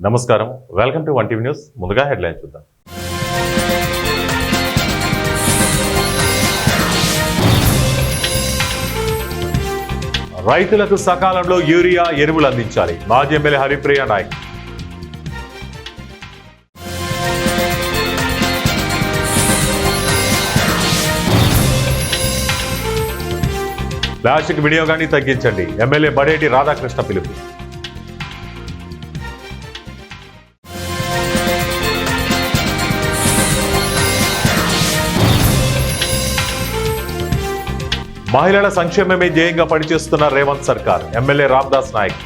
నమస్కారం, welcome to 1TV news. ముందుగా headline చూద్దాం. రైతులకు సకాలంలో యూరియా ఎరువులు అందించాలి. మాజీ ఎమ్మెల్యే హరిప్రియ నాయక్. ప్లాస్టిక్ వినియోగాన్ని తగ్గించండి. ఎమ్మెల్యే బడేటి రాధాకృష్ణ పిలుపు. మహిళల సంక్షేమమే ధ్యేయంగా పనిచేస్తున్న రేవంత్ సర్కార్. ఎమ్మెల్యే రామ్దాస్ నాయక్.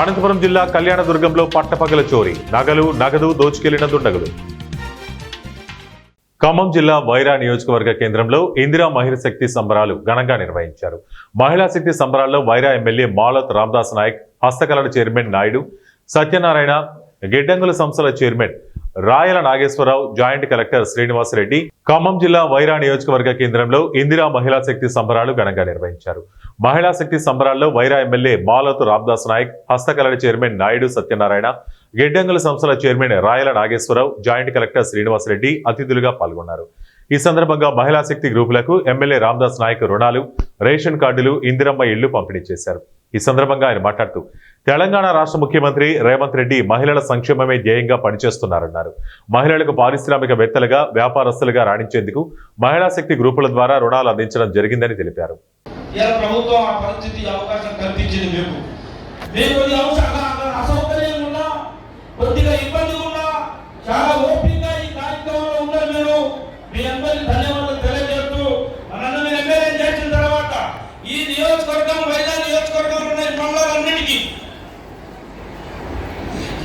అనంతపురం జిల్లా కళ్యాణదుర్గంలో పట్టపగల చోరీ. నగదు దోచుకెళ్లిన దుండగులు. ఖమ్మం జిల్లా వైరా నియోజకవర్గ కేంద్రంలో ఇందిరా మహిళా శక్తి సంబరాలు ఘనంగా నిర్వహించారు. మహిళా శక్తి సంబరాల్లో వైరా ఎమ్మెల్యే మాలత్ రామ్దాస్ నాయక్, హస్తకళల చైర్మన్ నాయుడు సత్యనారాయణ, గిడ్డంగుల సంస్థల చైర్మన్ రాయల నాగేశ్వరరావు, జాయింట్ కలెక్టర్ శ్రీనివాసరెడ్డి ఖమ్మం జిల్లా వైరా నియోజకవర్గ కేంద్రంలో ఇందిరా మహిళా శక్తి సంబరాలు ఘనంగా నిర్వహించారు. మహిళా శక్తి సంబరాల్లో వైరా ఎమ్మెల్యే మాలత్ రామ్దాస్ నాయక్, హస్తకళల చైర్మన్ నాయుడు సత్యనారాయణ, గిడ్డంగుల సంస్థల చైర్మన్ రాయల నాగేశ్వరరావు, జాయింట్ కలెక్టర్ శ్రీనివాసరెడ్డి అతిథులుగా పాల్గొన్నారు. ఈ సందర్భంగా మహిళా శక్తి గ్రూపులకు ఎమ్మెల్యే రామ్దాస్ నాయక్ రుణాలు, రేషన్ కార్డులు, ఇందిరమ్మ ఇళ్లు పంపిణీ చేశారు. ఈ సందర్భంగా ఆయన మాట్లాడుతూ తెలంగాణ రాష్ట్ర ముఖ్యమంత్రి రేవంత్ రెడ్డి మహిళల సంక్షేమమే ధ్యేయంగా పనిచేస్తున్నారన్నారు. మహిళలకు పారిశ్రామికవేత్తలుగా, వ్యాపారస్తులుగా రాణించేందుకు మహిళా శక్తి గ్రూపుల ద్వారా రుణాలు అందించడం జరిగిందని తెలిపారు.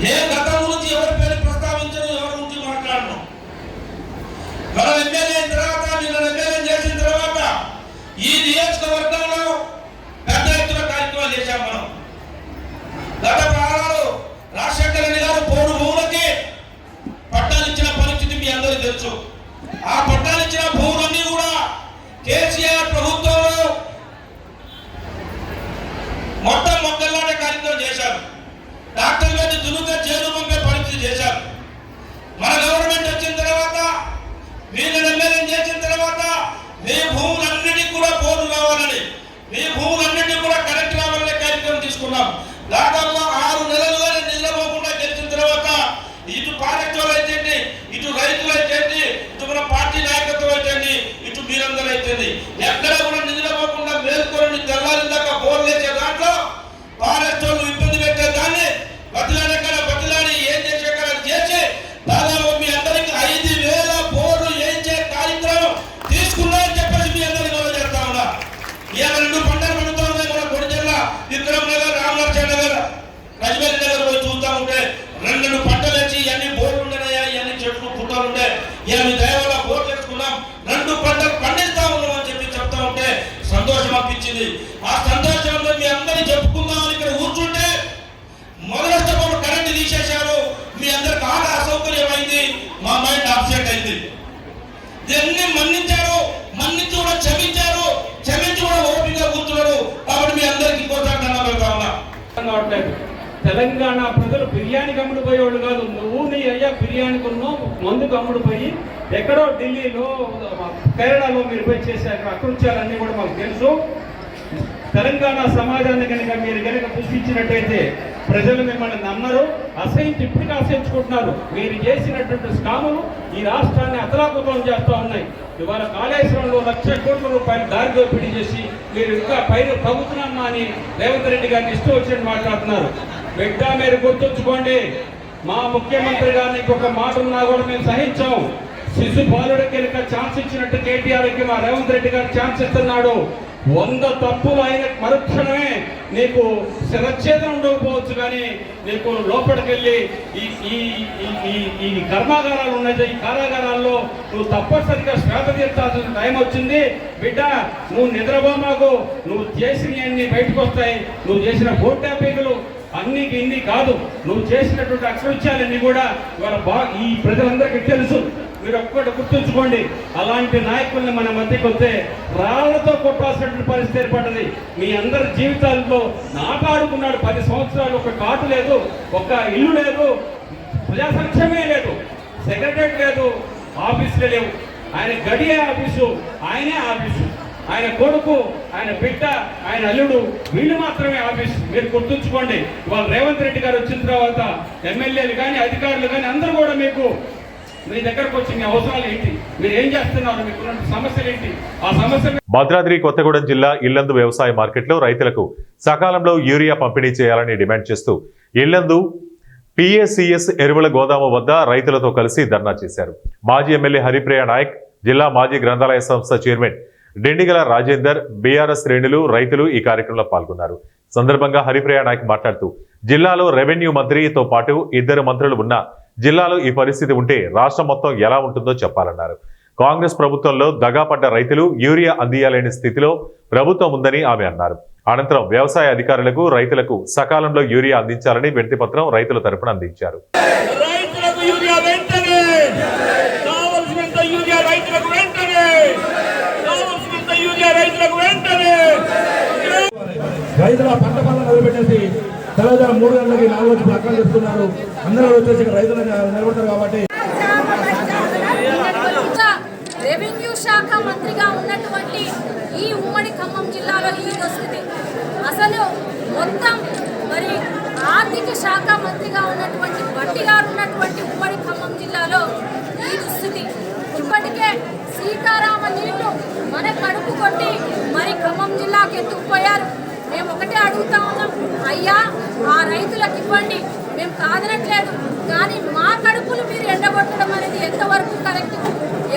ఏ గతం గురించి ఎవరి పేరు ప్రస్తావించరు, ఎవరి గురించి మాట్లాడను. మనం ఎమ్మెల్యే అయిన తర్వాత, నిన్న ఎమ్మెల్యే చేసిన తర్వాత ఈ నియోజకవర్గంలో పెద్ద ఎత్తున కార్యక్రమాలు చేశాం. మనం గత ప్రాణాలు రాజశేఖర రెడ్డి గారు పోడు భూములకి పట్టాలు ఇచ్చిన పరిస్థితి మీ అందరికీ తెలుసు. ఆ పట్టాలు ఇచ్చిన భూములన్నీ కూడా కేసీఆర్ ప్రభుత్వంలో మొక్కల్లాంటి కార్యక్రమం చేశారు. డాక్టర్ గారిని దులుగా జైలు పంపే పరిస్థితి చేశారు. మన గవర్నమెంట్ వచ్చిన తర్వాత, వీళ్ళని ఎమ్మెల్యే చేసిన తర్వాత మీ భూములన్నిటికీ కూడా పోరు కావాలని, మీ భూములన్నిటికీ కూడా కరెక్ట్ రావాలనే కార్యక్రమం తీసుకున్నాం. దాదాపు 6 నెలలుగా నిద్రపోకుండా గెలిచిన తర్వాత ఇటు పార్టీలు అయితే, ఇటు రైతులు అయితే, ఇటు మన పార్టీ నాయకత్వం అయితే, ఇటు మీరందరూ అయితే ఎక్కడ కూడా నిద్రపోకుండా మేల్కొని తెల్లారి దాకా బోర్లు వేసే దాంట్లో పారెస్టోళ్ళు ఇబ్బంది పెట్టేదాన్ని బతిలాడి ఏం చేసే చేసి దాదాపు మీ అందరికి 5,000 బోర్లు వేయించే కార్యక్రమం తీసుకున్నారని చెప్పేసి మీ అందరికీ గౌరవ చేస్తా ఉన్నా. ఇవాళ 2 పంటలు పండుతా ఉన్నాయి. మన కొడి జిల్లా విక్రమ్ నగర్, రామలక్ష్మణ నగర్, రజమేలి నగర్ పోయి చూస్తా ఉంటే 2 పంటలు వేసి ఇవన్నీ బోర్లు ఉండేయా, ఇవన్నీ చెట్లు పుట్టలు ఉండే, ఇలా మీ దయ వల్ల బోర్లు వేసుకున్నాం, 2 పంటలు పండిస్తా ఉన్నాం అని చెప్పి చెప్తా ఉంటే సంతోషం అనిపించింది. ఆ సంతోషంలో మీ అందరినీ చెప్పుకుందామని ఇక్కడ కూర్చుంటే మొదలష్టప్పుడు కరెంట్ తీసేశారు. మీ అందరికి ఆట అసౌకర్యమైంది, మా మైండ్ అప్సెట్ అయింది. దీన్ని మన్నించారు, మన్నించి కూడా క్షమించారు, క్షమించి కూడా ఓపికగా కూర్చున్నారు. కాబట్టి మీ అందరికి ఇంకోసారి దండం పెడతా ఉన్నా. తెలంగాణ ప్రజలు బిర్యానీకి అమ్ముడు పోయేవాళ్ళు కాదు. నువ్వు నీ అయ్యా బిర్యానీ కొన్నావు, మందుకు అమ్ముడు పోయి ఎక్కడో ఢిల్లీలో, కేరళలో మీరు పోయి చేశారు అకృత్యాలన్నీ కూడా మాకు తెలుసు. తెలంగాణ సమాజాన్ని కనుక మీరు కనుక పుష్పించినట్టయితే ప్రజలు మిమ్మల్ని నమ్మరు, ఇప్పటికీ అసహించుకుంటున్నారు. మీరు చేసినటువంటి స్కాములు ఈ రాష్ట్రాన్ని అతలాకుతలం చేస్తూ ఉన్నాయి. ఇవాళ కాళేశ్వరంలో 1,00,000 కోట్ల రూపాయలు దారి దోపిడీ చేసి మీరు ఇంకా పైన ప్రభుత్వమా అని రేవంత్ రెడ్డి గారిని ఇష్టం వచ్చినట్టు మాట్లాడుతున్నారు. బిడ్డ మీరు గుర్తుంచుకోండి, మా ముఖ్యమంత్రి గారికి ఒక మాట ఉన్నా కూడా మేము సహించాం. శిశుపాలుడికి కనుక ఛాన్స్ ఇచ్చినట్టు కేటీఆర్కి మా రేవంత్ రెడ్డి గారు ఛాన్స్ ఇస్తున్నాడు. 100 తప్పులు అయిన మరుక్షణమే నీకు శిరచ్ఛేదం ఉండకపోవచ్చు, కానీ నీకు లోపలికెళ్ళి ఈ కర్మాగారాలు ఉన్నాయి, ఈ కారాగారాల్లో నువ్వు తప్పనిసరిగా శ్వేత తీర్చాల్సిన టైం వచ్చింది. బిడ్డ నువ్వు నిద్రపోమాకు, నువ్వు చేసినవన్నీ బయటకు వస్తాయి. నువ్వు చేసిన ఓట్ ట్యాపింగ్లు అన్నికి ఇన్ని కాదు, నువ్వు చేసినటువంటి అకృత్యాలన్నీ కూడా ఇవాళ ఈ ప్రజలందరికీ తెలుసు. మీరు ఒక్కటి గుర్తుంచుకోండి, అలాంటి నాయకుల్ని మన మధ్యకి వస్తే రాళ్లతో కొట్టాల్సినటువంటి పరిస్థితి ఏర్పడ్డది. మీ అందరి జీవితాల్లో నాటాడుకున్నాడు 10 సంవత్సరాలు. ఒక కాటు లేదు, ఒక ఇల్లు లేదు, ప్రజా సంక్షేమే లేదు, సెక్రటరీ లేదు, ఆఫీసులే లేవు. ఆయన గడియే ఆఫీసు, ఆయనే ఆఫీసు, ఆయన కొడుకు, ఆయన బిడ్డ, ఆయన అల్లుడు, వీళ్ళు మాత్రమే ఆఫీసు. మీరు గుర్తుంచుకోండి. ఇవాళ రేవంత్ రెడ్డి గారు వచ్చిన తర్వాత ఎమ్మెల్యేలు కానీ అధికారులు కానీ అందరూ కూడా మీకు మీ దగ్గరకు వచ్చి మీ అవసరాలు ఏంటి, మీరు ఏం చేస్తున్నారు, మీకు సమస్యలు ఏంటి, ఆ సమస్య. భద్రాద్రి కొత్తగూడెం జిల్లా ఇల్లందు వ్యవసాయ మార్కెట్లో రైతులకు సకాలంలో యూరియా పంపిణీ చేయాలని డిమాండ్ చేస్తూ ఇల్లందు PACS ఎరువుల గోదాము వద్ద రైతులతో కలిసి ధర్నా చేశారు. మాజీ ఎమ్మెల్యే హరిప్రియ నాయక్, జిల్లా మాజీ గ్రంథాలయ సంస్థ చైర్మన్ డెండిగల రాజేందర్, BRS శ్రేణులు, రైతులు ఈ కార్యక్రమంలో పాల్గొన్నారు. సందర్భంగా హరిప్రియ నాయక్ మాట్లాడుతూ జిల్లాలో రెవెన్యూ మంత్రితో పాటు 2 మంత్రులు ఉన్నా జిల్లాలో ఈ పరిస్థితి ఉంటే రాష్ట్రం మొత్తం ఎలా ఉంటుందో చెప్పాలన్నారు. కాంగ్రెస్ ప్రభుత్వంలో దగాపడ్డ రైతులు యూరియా అందియాలేని స్థితిలో ప్రభుత్వం ఉందని ఆమె అన్నారు. అనంతరం వ్యవసాయ అధికారులకు రైతులకు సకాలంలో యూరియా అందించాలని వినతిపత్రం రైతుల తరపున అందించారు. రైతుల పంట పనులు నిలబెట్టేసి తెల్లవారు 3 గంటలకి 4 వచ్చి ప్రకటన చేస్తున్నారు. అందరూ వచ్చేసి రైతులు నిలబడతారు కాబట్టి. రెవెన్యూ శాఖ మంత్రిగా ఉన్నటువంటి ఈ ఉమ్మడి ఖమ్మం జిల్లాలో ఈ దుస్థితి, అసలు మొత్తం మరి ఆర్థిక శాఖ మంత్రిగా ఉన్నటువంటి బట్టి గారు ఉన్నటువంటి ఉమ్మడి ఖమ్మం జిల్లాలో ఈ దుస్థితి. ఇప్పటికే సీతారామ నీళ్లు మన కడుపు కొట్టి మరి ఖమ్మం జిల్లాకు ఎత్తుకుపోయారు. మేము ఒకటే అడుగుతా ఉన్నాం, అయ్యా ఆ రైతులకు ఇవ్వండి, మేము కాదనట్లేదు, కానీ మా కడుపులు మీరు ఎండగొట్టడం అనేది ఎంతవరకు కరెక్ట్?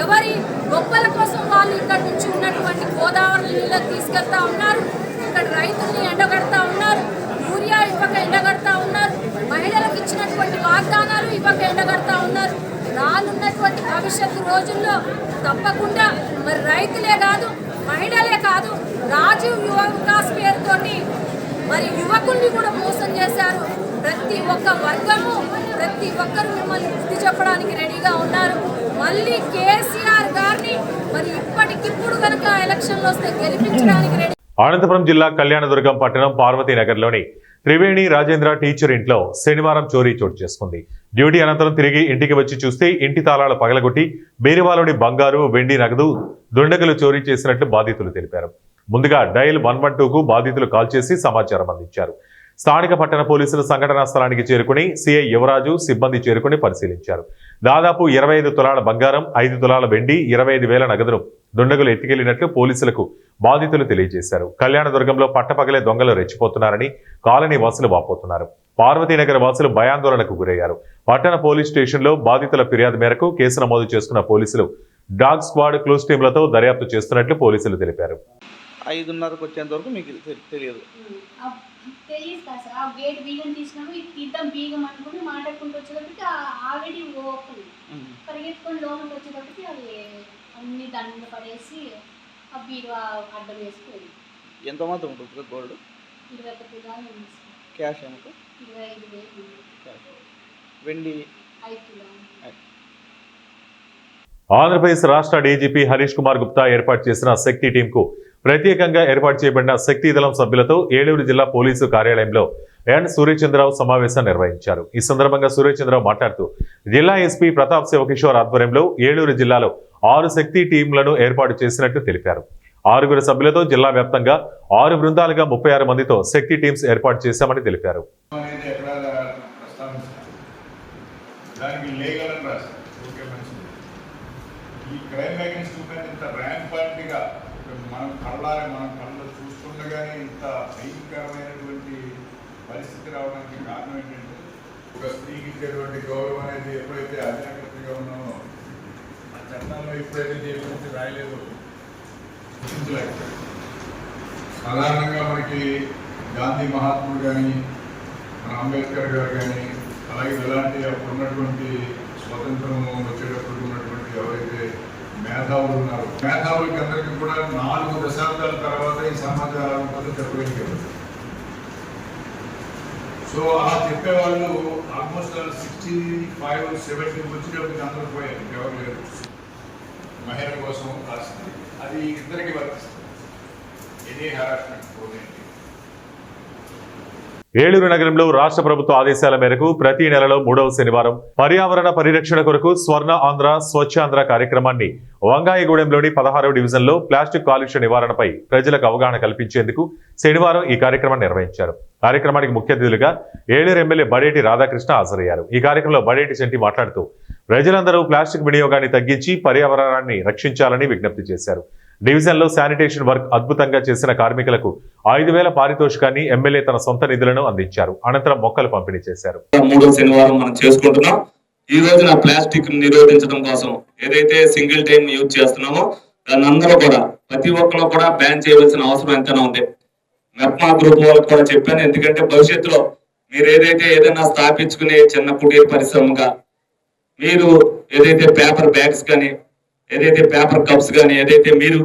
ఎవరి గొప్పల కోసం వాళ్ళు ఇక్కడ నుంచి ఉన్నటువంటి గోదావరి నీళ్ళని తీసుకెళ్తా ఉన్నారు, ఇక్కడ రైతుల్ని ఎండగడతా ఉన్నారు, యూరియా ఇవ్వక ఎండగడతా ఉన్నారు, మహిళలకు ఇచ్చినటువంటి వాగ్దానాలు ఇవ్వక ఎండగడతా ఉన్నారు. రానున్నటువంటి భవిష్యత్తు రోజుల్లో తప్పకుండా మరి రైతులే కాదు, మహిళలే కాదు, రాజీవ్ యువ వికాస్ పేరుతోటి మరి యువకుల్ని కూడా మోసం చేశారు. ప్రతి ఒక్క వర్గము, ప్రతి ఒక్కరు మిమ్మల్ని బుద్ధి చెప్పడానికి రెడీగా ఉన్నారు. మళ్ళీ కేసీఆర్ గారిని మరి ఇప్పటికిప్పుడు కనుక ఎలక్షన్లు వస్తే గెలిపించడానికి రెడీ. అనంతపురం జిల్లా కళ్యాణదుర్గం పట్టణం పార్వతీనగర్లోని త్రివేణి రాజేంద్ర టీచర్ ఇంట్లో శనివారం చోరీ చోటు చేసుకుంది. డ్యూటీ అనంతరం తిరిగి ఇంటికి వచ్చి చూస్తే ఇంటి తాళాలు పగలగొట్టి బీరువాలోని బంగారు, వెండి, నగదు, దుండగులు చోరీ చేసినట్లు బాధితులు తెలిపారు. ముందుగా డయల్ 112కు బాధితులు కాల్ చేసి సమాచారం అందించారు. స్థానిక పట్టణ పోలీసులు సంఘటనా స్థలానికి చేరుకుని సిఐ యువరాజు, సిబ్బంది చేరుకుని పరిశీలించారు. దాదాపు 25 తులాల బంగారం, 5 తులాల వెండి, 25,000 నగదును దుండగులు ఎత్తుకెళ్లినట్లు పోలీసులకు బాధితులు తెలియజేశారు. కళ్యాణదుర్గంలో పట్టపగలే దొంగలు రెచ్చిపోతున్నారని కాలనీ వాసులు వాపోతున్నారు. పార్వతీనగర్ వాసులు భయాందోళనకు గురయ్యారు. పట్టణ పోలీస్ స్టేషన్లో బాధితుల ఫిర్యాదు మేరకు కేసు నమోదు చేసుకున్న పోలీసులు డాగ్ స్క్వాడ్, క్లూస్ టీంలతో దర్యాప్తు చేస్తున్నట్లు పోలీసులు తెలిపారు. 5:30కు వచ్చేంత వరకు మీకు తెలియదు. తెలియదు కదా సార్. ఆ గేట్ బీగం తీసినాము, ఇది తీద్దాం బీగం అనుకుని మాట్లాడుకుంటూ వచ్చేటప్పటికి ఆల్రెడీ ఓపెన్ పరిగెత్తుకొని లోపలికి వచ్చేటప్పటికి అది అన్ని దాని మీద పడేసి ఆ బీరువా అడ్డం వేసిపోయింది. ఎంత మాత్రం ఉంటుంది గోల్డ్? 21 దాకా ఉంది సార్. క్యాష్ ఎంత? 25,000. వెండి 5 తులాలు. ఆంధ్రప్రదేశ్ రాష్ట్ర డీజీపీ హరీష్ కుమార్ గుప్తా ఏర్పాటు చేసిన శక్తి టీంకు ప్రత్యేకంగా ఏర్పాటు చేయబడిన శక్తి దళం సభ్యులతో ఏలూరు జిల్లా పోలీసు కార్యాలయంలో ఎన్ సూర్యచంద్రరావు సమావేశం నిర్వహించారు. ఈ సందర్భంగా సూర్యచంద్రరావు మాట్లాడుతూ జిల్లా ఎస్పీ ప్రతాప్ శివకిషోర్ ఆధ్వర్యంలో ఏలూరు జిల్లాలో 6 శక్తి టీంలను ఏర్పాటు చేసినట్లు తెలిపారు. 6 సభ్యులతో జిల్లా వ్యాప్తంగా 6 బృందాలుగా 36 మందితో శక్తి టీమ్స్ ఏర్పాటు చేశామని తెలిపారు. మనం కళ్ళలో చూస్తుండగానే ఇంత భయంకరమైనటువంటి పరిస్థితి రావడానికి కారణం ఏంటంటే, ఒక స్త్రీకి ఇచ్చేటువంటి గౌరవం అనేది ఎప్పుడైతే అధికారికంగా ఉన్నామో ఆ చట్టాల్లో ఎప్పుడైతే దేవుడి రాయలేదు సాధారణంగా మనకి గాంధీ మహాత్ముడు కానీ, మన అంబేద్కర్ గారు కానీ, అలాగే ఇలాంటి అప్పుడు ఉన్నటువంటి స్వతంత్రం వచ్చేటప్పుడు ఉన్నటువంటి ఎవరైతే మేధావులు ఉన్నారు, మేధావులకి అందరికీ కూడా 4 దశాబ్దాల తర్వాత ఈ సమాజాలు చెప్పగలిగారు. సో అలా చెప్పేవాళ్ళు ఆల్మోస్ట్ 65-70 వచ్చినప్పటికి అందరూ పోయారు, ఎవరు లేరు. మహిళ కోసం రాసింది అది ఇద్దరికి వర్తిస్తుంది. ఎనీ హెరాస్మెంట్ పోలేదు. ఏలూరు నగరంలో రాష్ట్ర ప్రభుత్వ ఆదేశాల మేరకు ప్రతి నెలలో 3వ శనివారం పర్యావరణ పరిరక్షణ కొరకు స్వర్ణ ఆంధ్ర స్వచ్ఛ ఆంధ్ర కార్యక్రమాన్ని వంగాయగూడెంలోని 16వ డివిజన్లో ప్లాస్టిక్ కాలుష్య నివారణపై ప్రజలకు అవగాహన కల్పించేందుకు శనివారం ఈ కార్యక్రమాన్ని నిర్వహించారు. కార్యక్రమానికి ముఖ్య అతిథులుగా ఏలూరు ఎమ్మెల్యే బడేటి రాధాకృష్ణ హాజరయ్యారు. ఈ కార్యక్రమంలో బడేటి చెంటి మాట్లాడుతూ ప్రజలందరూ ప్లాస్టిక్ వినియోగాన్ని తగ్గించి పర్యావరణాన్ని రక్షించాలని విజ్ఞప్తి చేశారు. డివిజన్లో శానిటేషన్ వర్క్ అద్భుతంగా చేసిన కార్మికులకు 5,000 పారితోషికాన్ని ఎమ్మెల్యే తన సొంత నిధులను అందించారు. అనంతరం మొక్కలు పంపిణీ చేశారు. 3వ శనివారం మనం చేసుకుంటున్నాం. ఈ రోజున ప్లాస్టిక్ నిరోధించడం కోసం ఏదైతే సింగిల్ టైం యూజ్ చేస్తున్నామో దాన్ని అందరూ కూడా ప్రతి ఒక్కరు కూడా బ్యాన్ చేయవలసిన అవసరం ఎంతైనా ఉంది. మెప్మా గ్రూప్ వాళ్ళకి కూడా చెప్పాను. ఎందుకంటే భవిష్యత్తులో మీరు ఏదైనా స్థాపించుకునే చిన్న కుటీర పరిశ్రమగా మీరు ఏదైతే పేపర్ బ్యాగ్స్ కానీ ఏదైతే పేపర్ కప్స్ కానీ ఏదైతే మీరు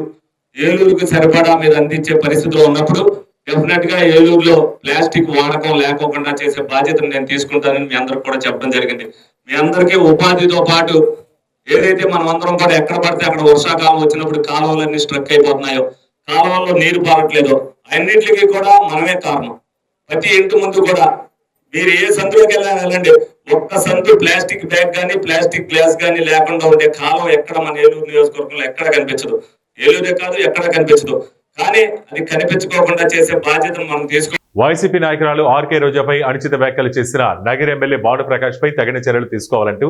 ఏలూరుకు సరిపడా మీరు అందించే పరిస్థితిలో ఉన్నప్పుడు డెఫినెట్ గా ఏలూరులో ప్లాస్టిక్ వాడకం లేకోకుండా చేసే బాధ్యతను నేను తీసుకుంటానని మీ అందరికి కూడా చెప్పడం జరిగింది. మీ అందరికీ ఉపాధితో పాటు ఏదైతే మనం అందరం కూడా ఎక్కడ పడితే అక్కడ వర్షాకాలం వచ్చినప్పుడు కాలువలన్నీ స్ట్రక్ అయిపోతున్నాయో, కాలువల్లో నీరు పారట్లేదో అన్నింటికి కూడా మనమే కారణం. ప్రతి ఇంటి ముందు కూడా మీరు ఏ సందులోకి వెళ్ళండి, ఒక్క సందు ప్లాస్టిక్ బ్యాగ్ కానీ ప్లాస్టిక్ గ్లాస్ కానీ లేకుండా ఉండే కాలం ఎక్కడ మన ఏలూరు నియోజకవర్గంలో ఎక్కడ కనిపించదు. ఏలూరే కాదు ఎక్కడ కనిపించదు. కానీ అది కనిపించుకోకుండా చేసే బాధ్యతను మనం తీసుకో. వైసీపీ నాయకురాలు ఆర్కే రోజాపై అనుచిత వ్యాఖ్యలు చేసిన నగర ఎమ్మెల్యే బాడు ప్రకాష్ పై తగిన చర్యలు తీసుకోవాలంటూ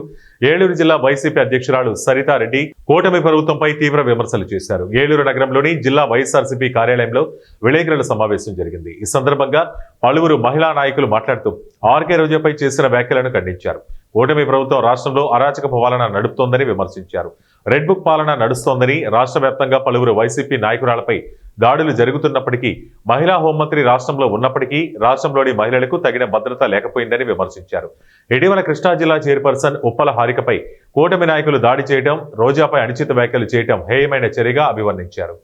ఏలూరు జిల్లా వైసీపీ అధ్యక్షురాలు సరితారెడ్డి కూటమి ప్రభుత్వంపై తీవ్ర విమర్శలు చేశారు. ఏలూరు నగరంలోని జిల్లా వైఎస్ఆర్సీపీ కార్యాలయంలో విలేకరుల సమావేశం జరిగింది. ఈ సందర్భంగా పలువురు మహిళా నాయకులు మాట్లాడుతూ ఆర్కే రోజాపై చేసిన వ్యాఖ్యలను ఖండించారు. కూటమి ప్రభుత్వం రాష్ట్రంలో అరాచక పాలన నడుపుతోందని విమర్శించారు. రెడ్ బుక్ పాలన నడుస్తోందని, రాష్ట్ర వ్యాప్తంగా పలువురు వైసీపీ నాయకురాలపై దాడులు జరుగుతున్నప్పటికీ, మహిళా హోంమంత్రి రాష్ట్రంలో ఉన్నప్పటికీ రాష్ట్రంలోని మహిళలకు తగిన భద్రత లేకపోయిందని విమర్శించారు. ఇటీవల కృష్ణా జిల్లా చైర్పర్సన్ ఉప్పల హారికపై కూటమి నాయకులు దాడి చేయడం, రోజాపై అనుచిత వ్యాఖ్యలు చేయడం హేయమైన చర్యగా అభివర్ణించారు.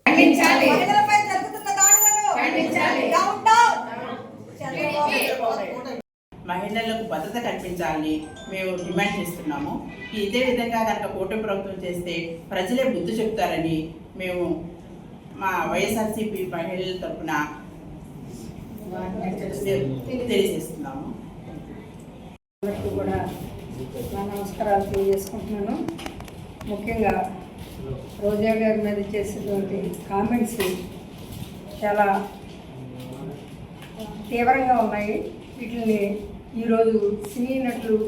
మహిళలకు భద్రత కల్పించాలని మేము డిమాండ్ చేస్తున్నాము. ఇదే విధంగా కనుక కూటమి ప్రభుత్వం చేస్తే ప్రజలే బుద్ధి చెప్తారని మేము మా వైఎస్ఆర్సీపీ మహిళల తరఫున తెలియజేస్తున్నాము. కూడా నా నమస్కారాలు తెలియజేసుకుంటున్నాను. ముఖ్యంగా రోజా గారి మీద చేసినటువంటి కామెంట్స్ చాలా తీవ్రంగా ఉన్నాయి. వీటిని ఈరోజు సినీ నటులు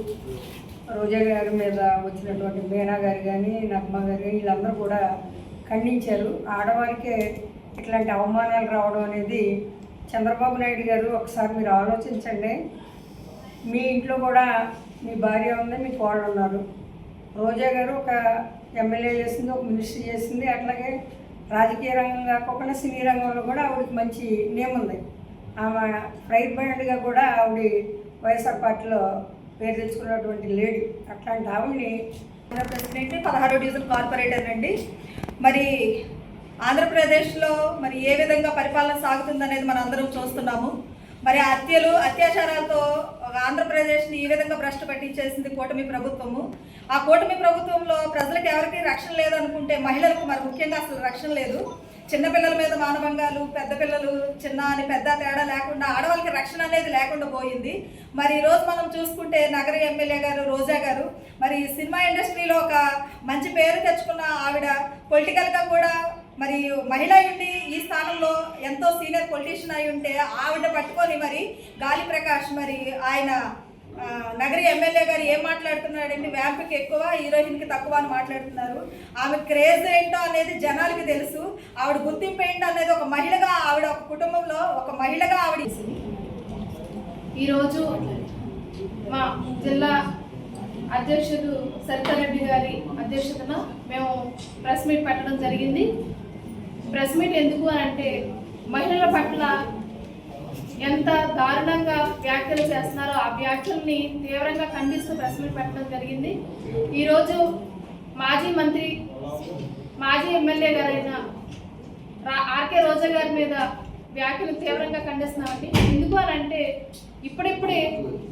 రోజా గారి మీద వచ్చినటువంటి మీనా గారు కానీ నగ్మ గారు కానీ వీళ్ళందరూ కూడా ఖండించారు. ఆడవారికే ఇట్లాంటి అవమానాలు రావడం అనేది చంద్రబాబు నాయుడు గారు ఒకసారి మీరు ఆలోచించండి. మీ ఇంట్లో కూడా మీ భార్య ఉంది, మీ కోడలు ఉన్నారు. రోజా గారు ఒక ఎమ్మెల్యే చేసింది, ఒక మినిస్ట్రీ చేసింది. అట్లాగే రాజకీయ రంగం కాకుండా సినీ రంగంలో కూడా ఆవిడకి మంచి నేమ్ ఉంది. ఆమె ప్రైడ్ బ్యాండ్గా కూడా ఆవిడ వైఎస్ఆర్ పార్టీలో పేరు తెచ్చుకున్నటువంటి లేడీ. అట్లాంటి ఆవిడని ప్రెసిడెంట్ 16వ డివిజన్ కార్పొరేటర్ అండి. మరి ఆంధ్రప్రదేశ్లో మరి ఏ విధంగా పరిపాలన సాగుతుందనేది మనం అందరం చూస్తున్నాము. మరి అత్యాచారాలతో ఆంధ్రప్రదేశ్ని ఈ విధంగా భ్రష్టు పట్టించేసింది కూటమి ప్రభుత్వము. ఆ కూటమి ప్రభుత్వంలో ప్రజలకు ఎవరికి రక్షణ లేదనుకుంటే మహిళలకు మరి ముఖ్యంగా అసలు రక్షణ లేదు. చిన్నపిల్లల మీద మానభంగాలు, పెద్ద పిల్లలు చిన్న అని పెద్ద తేడా లేకుండా ఆడవాళ్ళకి రక్షణ అనేది లేకుండా పోయింది. మరి ఈరోజు మనం చూసుకుంటే నగర ఎమ్మెల్యే గారు రోజా గారు మరి సినిమా ఇండస్ట్రీలో ఒక మంచి పేరు తెచ్చుకున్న ఆవిడ పొలిటికల్గా కూడా మరి మహిళ ఉండి ఈ స్థానంలో ఎంతో సీనియర్ పొలిటీషియన్ అయి ఉంటే ఆవిడ పట్టుకొని మరి గాలి ప్రకాష్ మరి ఆయన నగరి ఎమ్మెల్యే గారు ఏం మాట్లాడుతున్నాడండి, వ్యాంప్కి ఎక్కువ హీరోయిన్కి తక్కువ అని మాట్లాడుతున్నారు. ఆమె క్రేజ్ ఏంటో అనేది జనాలకి తెలుసు. ఆవిడ గుర్తింపు ఏంటో అనేది ఒక మహిళగా ఆవిడ ఒక కుటుంబంలో ఒక మహిళగా ఆవిడ. ఈరోజు మా జిల్లా అధ్యక్షుడు సరితారెడ్డి గారి అధ్యక్షతన మేము ప్రెస్ మీట్ పెట్టడం జరిగింది. ప్రెస్ మీట్ ఎందుకు అంటే మహిళల పట్ల ఎంత దారుణంగా వ్యాఖ్యలు చేస్తున్నారో ఆ వ్యాఖ్యల్ని తీవ్రంగా ఖండిస్తూ ప్రెస్ మీట్ పెట్టడం జరిగింది. ఈరోజు మాజీ ఎమ్మెల్యే గారైన ఆర్కే రోజా గారి మీద వ్యాఖ్యలు తీవ్రంగా ఖండిస్తున్నామండి. ఎందుకు అని అంటే ఇప్పుడిప్పుడే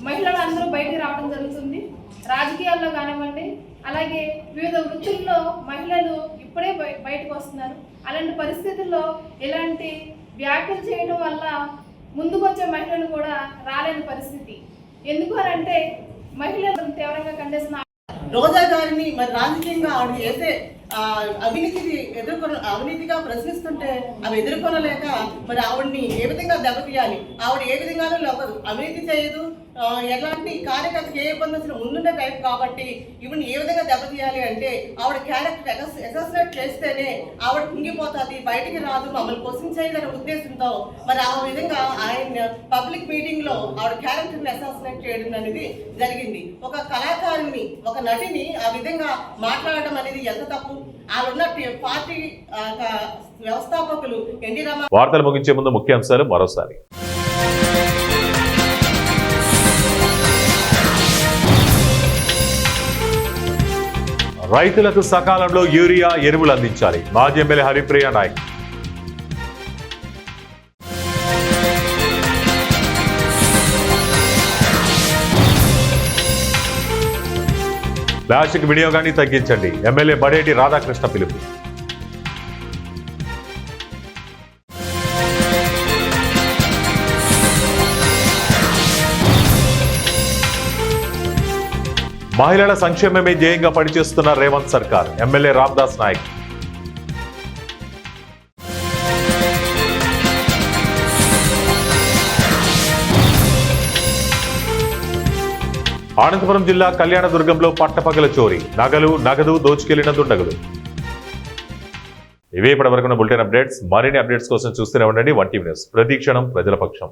మహిళలు అందరూ బయటికి రావడం జరుగుతుంది. రాజకీయాల్లో కానివ్వండి, అలాగే వివిధ వృత్తుల్లో మహిళలు ఇప్పుడే బయటకు వస్తున్నారు. అలాంటి పరిస్థితుల్లో ఇలాంటి వ్యాఖ్యలు చేయడం వల్ల ముందుకు వచ్చే మహిళలు కూడా రాలేని పరిస్థితి. ఎందుకు అని అంటే మహిళలు తీవ్రంగా ఖండిస్తున్నారు. రోజా గారిని మరి రాజకీయంగా ఆవిడ చేసే అవినీతిగా ప్రశ్నిస్తుంటే అవి ఎదుర్కొనలేక మరి ఆవిడ్ని ఏ విధంగా దెబ్బతీయాలి, ఆవిడ ఏ విధంగానూ అవినీతి చేయదు, ఎలాంటి కార్యకర్తకి ఏ ఇబ్బంది వచ్చినా ముందుండే టైప్ కాబట్టి ఇవన్నీ ఏ విధంగా దెబ్బతీయాలి అంటే ఆవిడ క్యారెక్టర్ అసెస్మెంట్ చేస్తేనే ఆవిడ కుంగిపోతుంది, బయటికి రాదు, మమ్మల్ని క్వశ్చన్ చేయదనే ఉద్దేశంతో మరి ఆ విధంగా ఆయన పబ్లిక్ మీటింగ్ లో ఆవిడ క్యారెక్టర్ని అసెస్మెంట్ చేయడం అనేది జరిగింది. ఒక కళాకారుని, ఒక నటిని ఆ విధంగా మాట్లాడడం అనేది ఎంత తప్పు. ఆవిడ పార్టీ వ్యవస్థాపకులు ఎన్టీ రామారావు. వార్తలు ముగించే ముందు ముఖ్యాంశాలు మరోసారి. రైతులకు సకాలంలో యూరియా ఎరువులు అందించాలి, మాజీ ఎమ్మెల్యే హరిప్రియ నాయక్. ప్లాస్టిక్ వినియోగాన్ని తగ్గించండి, ఎమ్మెల్యే బడేటి రాధాకృష్ణ పిలుపు. మహిళల సంక్షేమమే ధ్యేయంగా పనిచేస్తున్న రేవంత్ సర్కార్, ఎమ్మెల్యే రామ్దాస్ నాయక్. అనంతపురం జిల్లా కళ్యాణదుర్గంలో పట్టపగల చోరీ, నగదు దోచుకెళ్లిన దుండగులు. ఇవే ఇప్పటివరకు బులెటిన్ అప్డేట్స్. మరిన్ని అప్డేట్స్ కోసం చూస్తూనే ఉండండి 1 టీవీ న్యూస్. ప్రతి క్షణం ప్రజల పక్షం.